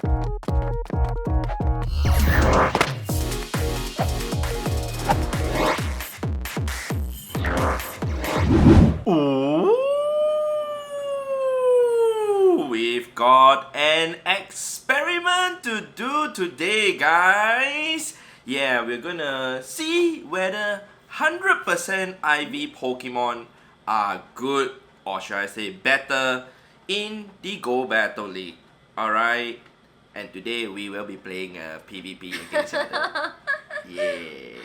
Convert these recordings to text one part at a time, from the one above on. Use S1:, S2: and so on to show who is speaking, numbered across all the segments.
S1: Ooh, we've got an experiment to do today, guys. Yeah, we're gonna see whether 100% IV Pokemon are good, or should I say better, in the Go Battle League. Alright, and today we will be playing PvP against each other. Yeah.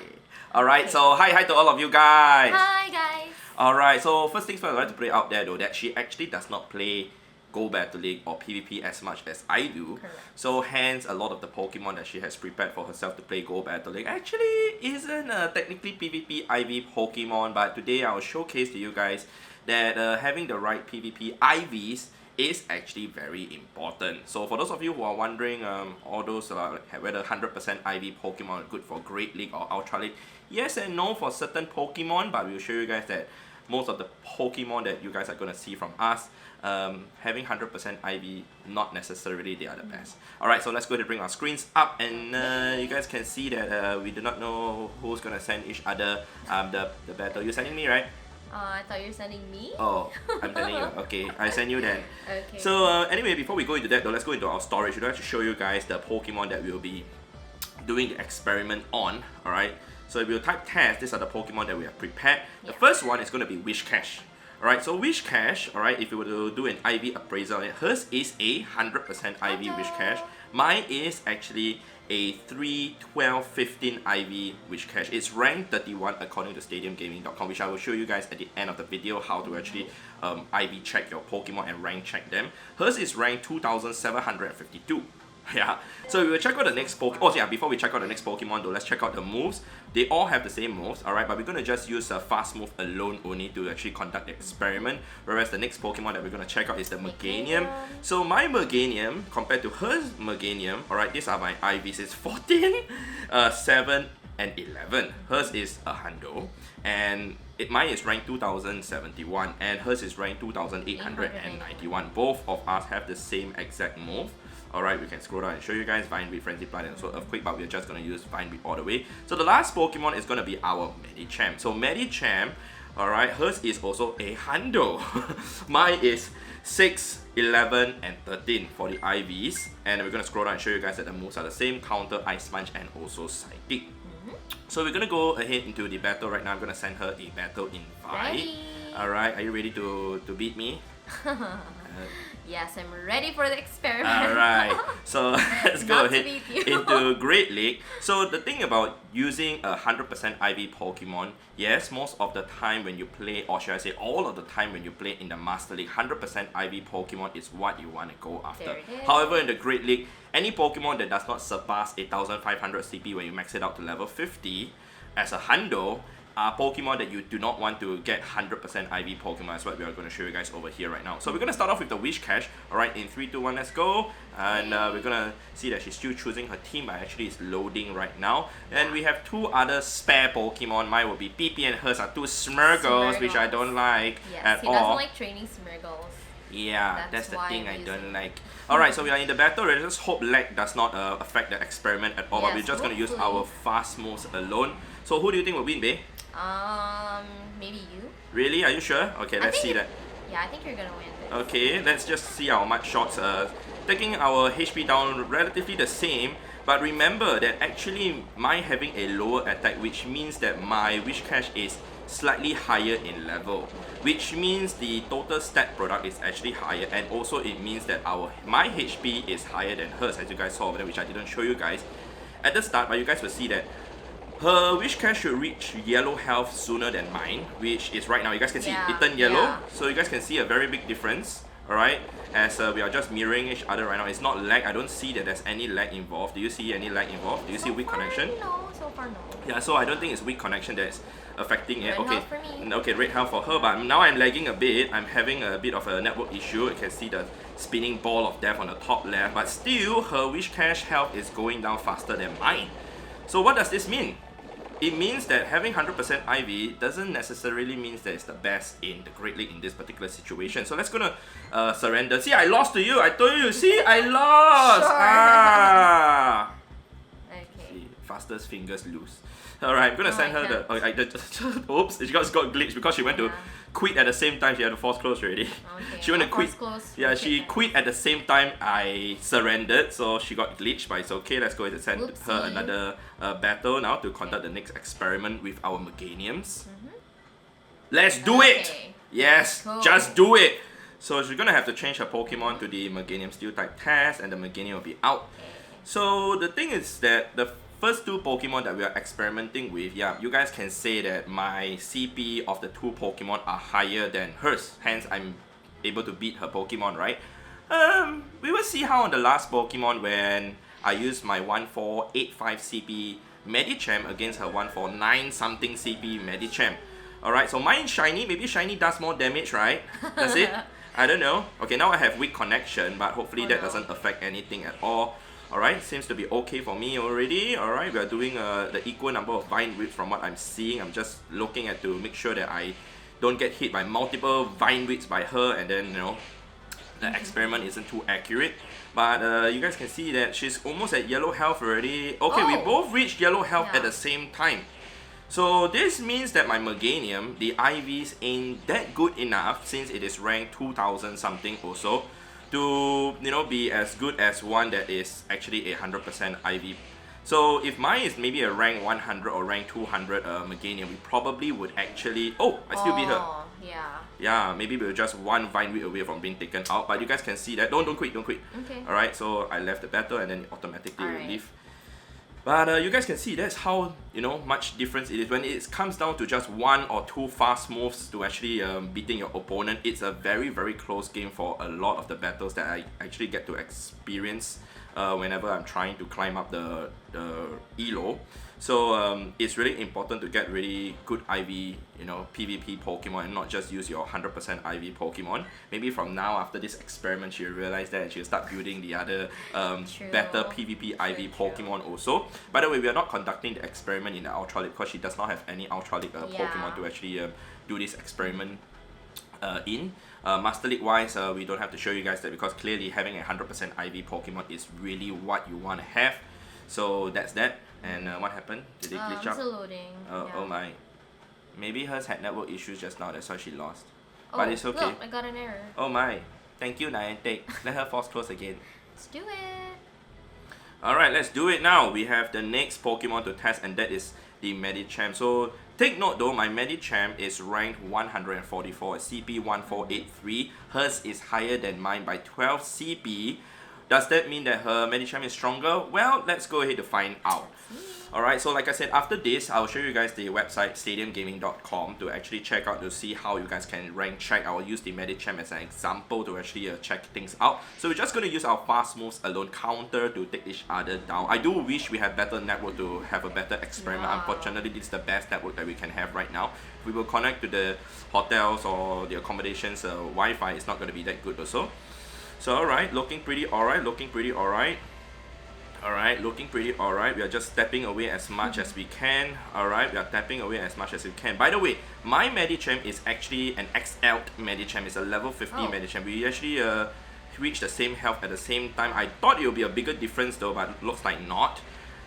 S1: Alright, so hi to all of you guys.
S2: Hi guys.
S1: Alright, so first things first, I'd like to put it out there though that she actually does not play Go Battle League or PvP as much as I do.
S2: Correct.
S1: So hence a lot of the Pokemon that she has prepared for herself to play Go Battle League actually isn't technically PvP IV Pokemon, but today I'll showcase to you guys that having the right PvP IVs is actually very important. So for those of you who are wondering all those whether 100% IV Pokemon are good for Great League or Ultra League, yes and no for certain Pokemon, but we'll show you guys that most of the Pokemon that you guys are going to see from us, having 100% IV, not necessarily they are the best. Alright, so let's go ahead and bring our screens up, and you guys can see that we do not know who's going to send each other the battle. You're sending me, right?
S2: I thought you were sending me.
S1: Oh, I'm sending you. Okay, I send you then.
S2: Okay.
S1: So anyway, before we go into that though, let's go into our storage. We'd like to show you guys the Pokemon that we'll be doing the experiment on. Alright, so if you type test, these are the Pokemon that we have prepared. The first one is going to be Whiscash. Alright, so Whiscash, alright, if you were to do an IV appraisal, hers is a 100% IV Whiscash. Mine is actually a 3, 12, 15 IV Whiscash. It's ranked 31 according to StadiumGaming.com, which I will show you guys at the end of the video how to actually IV check your Pokemon and rank check them. Hers is ranked 2752. Yeah, so we will check out the next Pokemon. Oh yeah, before we check out the next Pokemon though, let's check out the moves. They all have the same moves, alright, but we're going to just use a fast move alone only to actually conduct the experiment. Whereas the next Pokemon that we're going to check out is the Meganium. So my Meganium, compared to her Meganium, alright, these are my IVs. It's 14, 7, and 11. Hers is a hundo, and mine is ranked 2071, and hers is ranked 2891. Both of us have the same exact move. Alright, we can scroll down and show you guys Vine Whip, Frenzy Plant, and also Earthquake, but we're just going to use Vine Whip all the way. So the last Pokemon is going to be our Medicham. So Medicham, alright, hers is also a hundo. Mine is 6, 11, and 13 for the IVs. And we're going to scroll down and show you guys that the moves are the same: Counter, Ice Punch, and also Psychic. So we're going to go ahead into the battle right now. I'm going to send her a battle invite. Alright, are you ready to beat me?
S2: Yes, I'm ready for the experiment.
S1: Alright, so let's go ahead into Great League. So the thing about using a 100% IV Pokemon, yes, most of the time when you play, or should I say all of the time when you play in the Master League, 100% IV Pokemon is what you want to go after. However, in the Great League, any Pokemon that does not surpass 8500 CP when you max it out to level 50 as a hundo, Pokemon that you do not want to get 100% IV Pokemon is what we are going to show you guys over here right now. So we're going to start off with the Whiscash. Alright, in 3, 2, 1, let's go. And we're going to see that she's still choosing her team, but actually it's loading right now. And we have two other spare Pokemon. Mine will be PP and hers are two Smeargles, which I don't like at all.
S2: He doesn't like training Smeargles.
S1: Yeah, that's the thing I don't like. Alright, so we are in the battle. Let's just hope lag does not affect the experiment at all. But we're just going to use our fast moves alone. So who do you think will win, babe?
S2: Maybe you.
S1: Really? Are you sure? Okay, let's see that.
S2: Yeah, I think you're gonna win this.
S1: Okay, let's just see our match shots. Taking our HP down relatively the same, but remember that actually mine having a lower attack, which means that my Whiscash is slightly higher in level, which means the total stat product is actually higher, and also it means that my HP is higher than hers, as you guys saw over there, which I didn't show you guys at the start, but you guys will see that her Whiscash should reach yellow health sooner than mine, which is right now. You guys can see it turned yellow, so you guys can see a very big difference. Alright, as we are just mirroring each other right now. It's not lag. I don't see that there's any lag involved. Do you see any lag involved? Do you see weak connection?
S2: No, so far no.
S1: Yeah, so I don't think it's weak connection that's affecting it.
S2: Red health for me.
S1: Okay, red health for her, but now I'm lagging a bit. I'm having a bit of a network issue. You can see the spinning ball of death on the top left, but still her Whiscash health is going down faster than mine. So what does this mean? It means that having 100% IV doesn't necessarily mean that it's the best in the Great League in this particular situation. So let's gonna surrender. See, I lost to you. I told you. See, I lost.
S2: Sure.
S1: master's fingers loose. Alright, I'm gonna send her the. Oops, she got glitched because she went to quit at the same time. She had to force close already.
S2: Okay.
S1: She went to quit.
S2: Close.
S1: Yeah, she quit at the same time I surrendered, so she got glitched, but it's okay. Let's go ahead and send her another battle now to conduct the next experiment with our Meganiums. Let's do it! Yes, just do it! So she's gonna have to change her Pokemon to the Meganium Steel type test, and the Meganium will be out. So the thing is that the first two Pokemon that we are experimenting with, yeah, you guys can say that my CP of the two Pokemon are higher than hers. Hence, I'm able to beat her Pokemon, right? We will see how on the last Pokemon when I used my 1485 CP Medicham against her 149 something CP Medicham. Alright, so mine shiny. Maybe shiny does more damage, right? Does it? I don't know. Okay, now I have weak connection, but hopefully that doesn't affect anything at all. Alright, seems to be okay for me already. Alright, we are doing the equal number of vine widths from what I'm seeing. I'm just looking at to make sure that I don't get hit by multiple vine widths by her, and then, you know, the experiment isn't too accurate. But you guys can see that she's almost at yellow health already. Okay, we both reached yellow health at the same time. So this means that my Meganium, the IVs ain't that good enough since it is ranked 2000 something also to, you know, be as good as one that is actually 100% IV. So if mine is maybe a rank 100 or rank 200 Meganium, we probably would actually... Oh, I still beat her. Yeah, maybe we're just one vine width away from being taken out. But you guys can see that. Don't quit. Okay. Alright, so I left the battle and then it automatically will leave. But you guys can see that's how, you know, much difference it is. When it comes down to just one or two fast moves to actually beating your opponent, it's a very, very close game for a lot of the battles that I actually get to experience whenever I'm trying to climb up the elo. So it's really important to get really good IV, you know, PvP Pokemon and not just use your 100% IV Pokemon. Maybe from now, after this experiment, she'll realize that and she'll start building the other better PvP IV Pokemon also. By the way, we are not conducting the experiment in the Ultra League because she does not have any Ultra League Pokemon to actually do this experiment in. Master League wise, we don't have to show you guys that because clearly having a 100% IV Pokemon is really what you want to have. So that's that. And what happened? Did it glitch up?
S2: Still loading.
S1: Oh my. Maybe hers had network issues just now, that's why she lost. But it's okay.
S2: Look, I got an error.
S1: Oh my. Thank you, Niantic. Let her force close again.
S2: Let's do it.
S1: Alright, let's do it now. We have the next Pokemon to test, and that is the Medicham. So take note though, my Medicham is ranked 144, CP 1483. Hers is higher than mine by 12 CP. Does that mean that her Medicham is stronger? Well, let's go ahead to find out. Alright, so like I said, after this, I'll show you guys the website stadiumgaming.com to actually check out to see how you guys can rank check. I will use the Medicham as an example to actually check things out. So we're just going to use our fast moves alone counter to take each other down. I do wish we had better network to have a better experiment. Unfortunately, this is the best network that we can have right now. If we will connect to the hotels or the accommodations, Wi-Fi is not going to be that good also. So alright, looking pretty alright. Alright, looking pretty alright. We are just stepping away as much as we can. Alright, we are tapping away as much as we can. By the way, my Medicham is actually an XL Medicham. It's a level 50 Medicham. We actually reached the same health at the same time. I thought it would be a bigger difference though, but looks like not.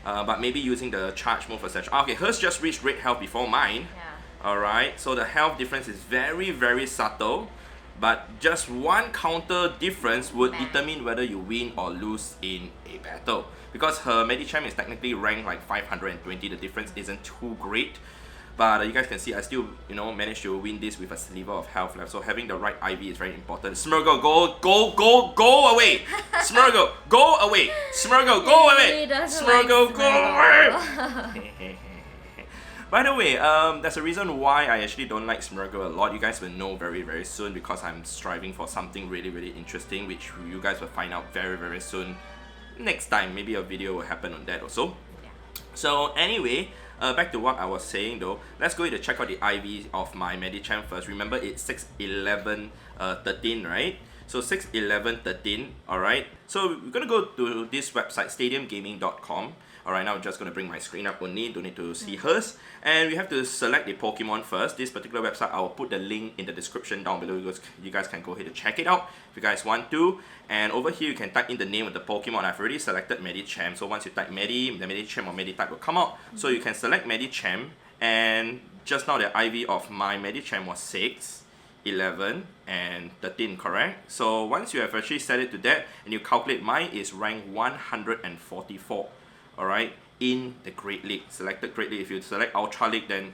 S1: But maybe using the charge move, etc. Okay, hers just reached red health before mine. Alright, so the health difference is very, very subtle. But just one counter difference would determine whether you win or lose in a battle. Because her Medicham is technically ranked like 520, the difference isn't too great. But you guys can see I still, you know, managed to win this with a sliver of health left. So having the right IV is very important. Smurgle, go away! Smurgle, go away! Smurgle, go away! Smurgle, go away! By the way, there's a reason why I actually don't like Smirgle a lot. You guys will know very, very soon because I'm striving for something really, really interesting, which you guys will find out very, very soon. Next time, maybe a video will happen on that also. So anyway, back to what I was saying though. Let's go ahead and check out the IV of my Medicham first. Remember, it's 611 13, right? So 611 13, alright? So we're gonna go to this website, stadiumgaming.com. Alright, now I'm just going to bring my screen up only, don't need to see hers. And we have to select the Pokemon first. This particular website, I'll put the link in the description down below. You guys can go ahead and check it out if you guys want to. And over here, you can type in the name of the Pokemon. I've already selected Medicham. So once you type Medi, the Medicham or Meditype will come out. So you can select Medicham. And just now the IV of my Medicham was 6, 11, and 13, correct? So once you have actually set it to that, and you calculate, mine is rank 144. Alright, in the Great League, selected Great League. If you select Ultra League, then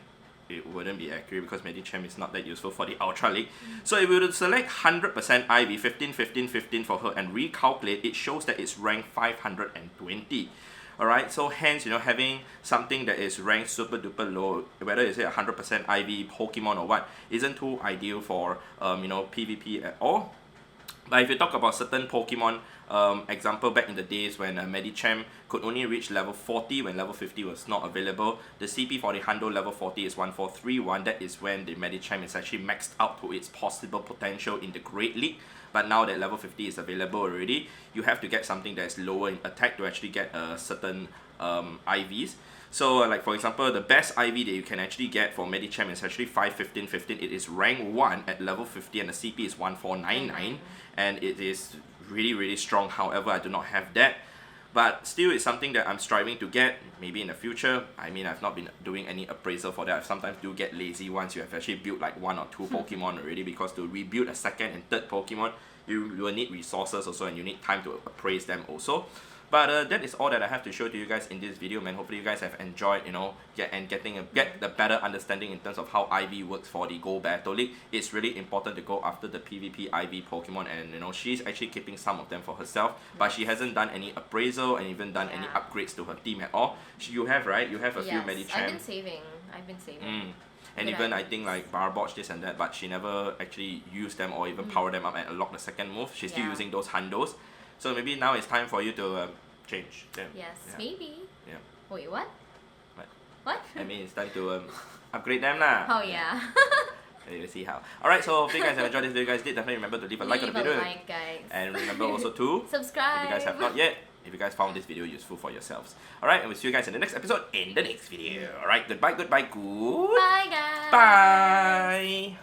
S1: it wouldn't be accurate because Medicham is not that useful for the Ultra League. So if we were to select 100% IV, 15, 15, 15 for her and recalculate, it shows that it's ranked 520. Alright, so hence, having something that is ranked super duper low, whether it's a 100% IV Pokemon or what, isn't too ideal for, PvP at all. But if you talk about certain Pokemon, example back in the days when Medicham could only reach level 40 when level 50 was not available, the CP for the Hundo level 40 is 1431. That is when the Medicham is actually maxed out to its possible potential in the Great League. But now that level 50 is available already, you have to get something that is lower in attack to actually get certain IVs. So like for example, the best IV that you can actually get for Medicham is actually 51515. It is rank 1 at level 50 and the CP is 1499 and it is really strong. However, I do not have that. But still, it's something that I'm striving to get, maybe in the future. I mean, I've not been doing any appraisal for that. I sometimes do get lazy once you have actually built like 1 or 2 Pokemon already, because to rebuild a second and third Pokemon, you will need resources also, and you need time to appraise them also. But that is all that I have to show to you guys in this video, man. Hopefully you guys have enjoyed, get the better understanding in terms of how IV works for the Go Battle League. It's really important to go after the PvP IV Pokemon, and she's actually keeping some of them for herself, but she hasn't done any appraisal and even done any upgrades to her team at all. You have, right? You have a few Medicham.
S2: I've been saving.
S1: And even I think like Barboch this and that, but she never actually used them or even power them up and unlock the second move. She's still using those Hundos. So maybe now it's time for you to change them.
S2: Yes, maybe.
S1: Yeah.
S2: Wait, what?
S1: What? I mean, it's time to upgrade them lah.
S2: Oh yeah.
S1: We'll see how. Alright, so if you guys have enjoyed this video, guys, definitely remember to leave a like on the video.
S2: Like, guys.
S1: And remember also to
S2: subscribe.
S1: If you guys have not yet, if you guys found this video useful for yourselves. Alright, and we'll see you guys in the next episode in the next video. Alright, goodbye, good.
S2: Bye, guys.
S1: Bye.